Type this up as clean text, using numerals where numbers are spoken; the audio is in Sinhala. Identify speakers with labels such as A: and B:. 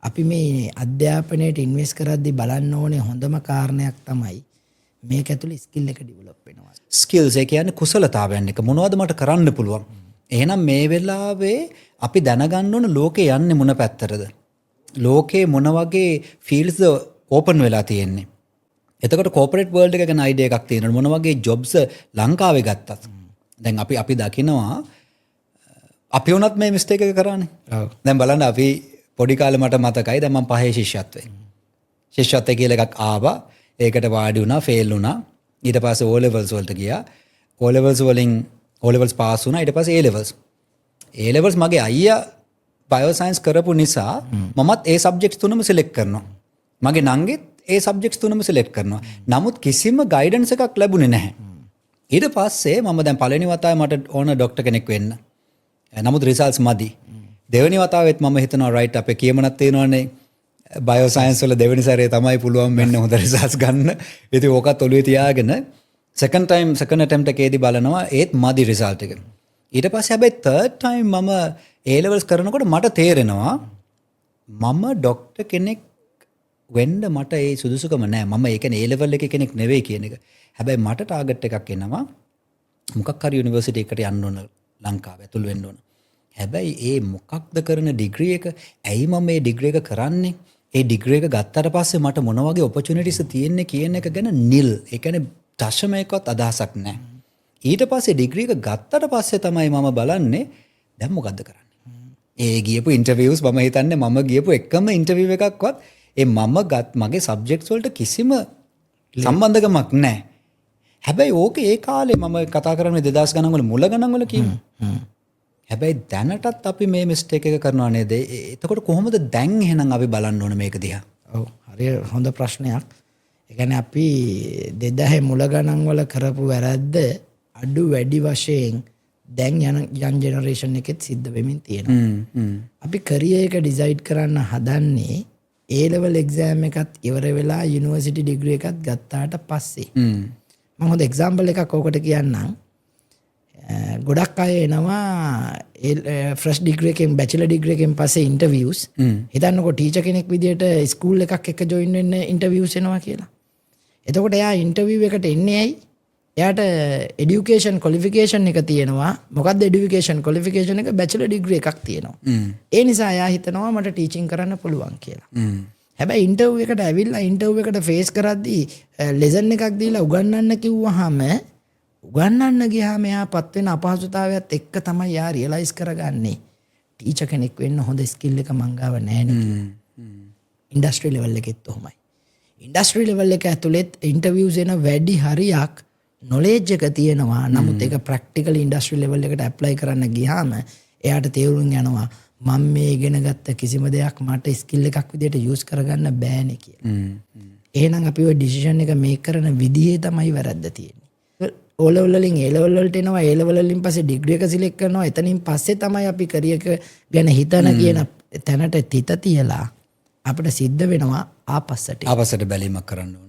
A: අපි මේ අධ්‍යාපනයට ඉන්වෙස්ට් කරද්දී බලන්න ඕනේ හොඳම කාරණයක් තමයි මේක ඇතුළේ ස්කිල් එක ඩෙවලොප් වෙනවා.
B: ස්කිල්ස් ඒ කියන්නේ කුසලතාවයන් එක මොනවද මට කරන්න පුළුවන්. එහෙනම් මේ වෙලාවේ අපි දැනගන්න ඕන ලෝකේ යන්නේ මොන පැත්තටද? ලෝකේ මොන වගේ ෆීල්ඩ්ස්ද ඕපන් වෙලා තියෙන්නේ? එතකොට කෝපරේට් වර්ල්ඩ් එක ගැන අයිඩියා එකක් තියෙනවා. මොන වගේ ජොබ්ස් ලංකාවේ ගත්තත්. දැන් අපි දකිනවා අපි වුණත් මේ මිස්ටේක් එක කරානේ. දැන් බලන්න අපි පොඩි කාලේ මට මතකයි දැන් මම පහේ ශිෂ්‍යත්වයේ. ශිෂ්‍යත්වය කියලා එකක් ආවා. ඒකට වාඩි වුණා, ෆේල් වුණා. ඊට පස්සේ O levels වලට ගියා. O levels වලින් O levels පාස් වුණා. ඊට පස්සේ A levels. A levels මගේ අයියා බයෝසයන්ස් කරපු නිසා මමත් ඒ සබ්ජෙක්ට්ස් තුනම සිලෙක්ට් කරනවා. මගේ නංගිත් ඒ සබ්ජෙක්ට්ස් තුනම සිලෙක්ට් කරනවා. නමුත් කිසිම ගයිඩන්ස් එකක් ලැබුණේ නැහැ. ඊට පස්සේ මම දැන් පළවෙනි වතාවේ මට ඕන ડોක්ටර් කෙනෙක් වෙන්න. නමුත් රිසල්ට්ස් මදි. දෙවෙනි වතාවෙත් මම හිතනවා රයිට් අපේ කියමනක් තියෙනවානේ බයෝසයන්ස් වල දෙවෙනි සැරේ තමයි පුළුවන් වෙන්න හොඳ රිසල්ට්ස් ගන්න. ඉතින් ඕකත් ඔළුවේ තියාගෙන second attempt එකේදී බලනවා ඒත් මදි රිසල්ට් එක. ඊට පස්සේ හැබැයි third time මම A levels කරනකොට මට තේරෙනවා මම ડોක්ටර් කෙනෙක් වෙන්න මට ඒ සුදුසුකම නැහැ. මම ඒ කියන්නේ A level එකේ කෙනෙක් නෙවෙයි කියන එක. හැබැයි මට ටාගට් එකක් එනවා මොකක් හරි යුනිවර්සිටි එකකට යන්න ඕන ලංකාව ඇතුල් වෙන්න ඕන. හැබැයි ඒ මොකක්ද කරන ඩිග්‍රී එක? ඇයි මම මේ ඩිග්‍රී එක කරන්නේ? ඒ ඩිග්‍රී එක ගත්තට පස්සේ මට මොන වගේ ඔපචුනිටිස් තියෙන්නේ කියන එක ගැන නිල්. ඒ කියන්නේ දශමයකවත් අදහසක් නැහැ. ඊට පස්සේ ඩිග්‍රී එක ගත්තට පස්සේ තමයි මම බලන්නේ දැන් මොකද්ද කරන්නේ? ඒ ගියපු ඉන්ටර්විව්ස් මම හිතන්නේ මම ගියපු එකම ඉන්ටර්විව් එකක්වත් මගේ සබ්ජෙක්ට්ස් වලට කිසිම සම්බන්ධකමක් නැහැ. හැබැයි ඕක ඒ කාලේ මම කතා කරන්නේ 2000 ගණන් වල මුල ගණන් වල කියමු. හැබැයි දැනටත් අපි මේ මිස්ටේක් එක කරනවා නේද? එතකොට කොහොමද දැන් එහෙනම් අපි බලන්න ඕන මේක දිහා?
A: ඔව් හරි හොඳ ප්‍රශ්නයක්. ඒ කියන්නේ අපි 2000 මුල ගණන් වල කරපු වැරද්ද අඩු වැඩි වශයෙන් දැන් යන් ජෙනරේෂන් එකෙත් සිද්ධ වෙමින් තියෙනවා. අපි කරියර් එක ඩිසයිඩ් කරන්න හදන්නේ A level exam එකත් ඉවර වෙලා යුනිවර්සිටි ඩිග්‍රී එකත් ගත්තාට පස්සේ. මම හොඳ එක්සැම්පල් එකක් ඔකට කියන්නම්. ගොඩක් අය එනවා ෆ්‍රෙෂ් ඩිග්‍රී එකෙන් බැචලර් ඩිග්‍රී එකෙන් පස්සේ ඉන්ටර්විව්ස්. හිතන්නකෝ ටීචර් කෙනෙක් විදියට ස්කූල් එකක් එක්ක ජොයින් වෙන්න ඉන්ටර්විව්ස් එනවා කියලා. එතකොට එයා ඉන්ටර්විව් එකට එන්නේ ඇයි? එයාට එඩියුකේෂන් ක්වොලිෆිකේෂන් එක තියෙනවා. මොකක්ද එඩියුකේෂන් ක්වොලිෆිකේෂන් එක? බැචලර් ඩිග්‍රී එකක් තියෙනවා. ඒ නිසා එයා හිතනවා මට ටීචින් කරන්න පුළුවන් කියලා. හැබැයි ඉන්ටර්විව් එකට ඇවිල්ලා ඉන්ටර්විව් එකට ෆේස් කරද්දී ලෙසන් එකක් දීලා උගන්වන්න කිව්වහම උගන්වන්න ගියාම එයාපත් වෙන අපහසුතාවයත් එක්ක තමයි එයා රියලයිස් කරගන්නේ ටීචර් කෙනෙක් වෙන්න හොඳ ස්කිල් එක මං ගාව නැහැ නේ. ඉන්ඩස්ට්‍රි ලෙවල් එකෙත් උහුමයි. ඉන්ඩස්ට්‍රි ලෙවල් එක ඇතුළෙත් ඉන්ටර්විව්ස් එන වැඩි හරියක් නොලෙජ් එක තියෙනවා. නමුත් ඒක ප්‍රැක්ටිකල් ඉන්ඩස්ට්‍රි ලෙවල් එකට ඇප්ලයි කරන්න ගියාම එයාට තේරුම් යනවා මම මේ ඉගෙන ගත්ත කිසිම දෙයක් මට ස්කිල් එකක් විදිහට යූස් කරගන්න බෑනේ කියලා. එහෙනම් අපි ওই ඩිසිෂන් එක මේක් කරන විදිහේ තමයි වැරද්ද තියෙන්නේ. O level වලින් A level වලට එනවා. A level වලින් පස්සේ ඩිග්‍රී එක සිලෙක්ට් කරනවා. එතනින් පස්සේ තමයි අපි කරියර් එක ගැන හිතන කියන තැනට තිත තියලා අපිට සිද්ධ වෙනවා ආපස්සට
B: බැලීමක් කරන්න ඕන.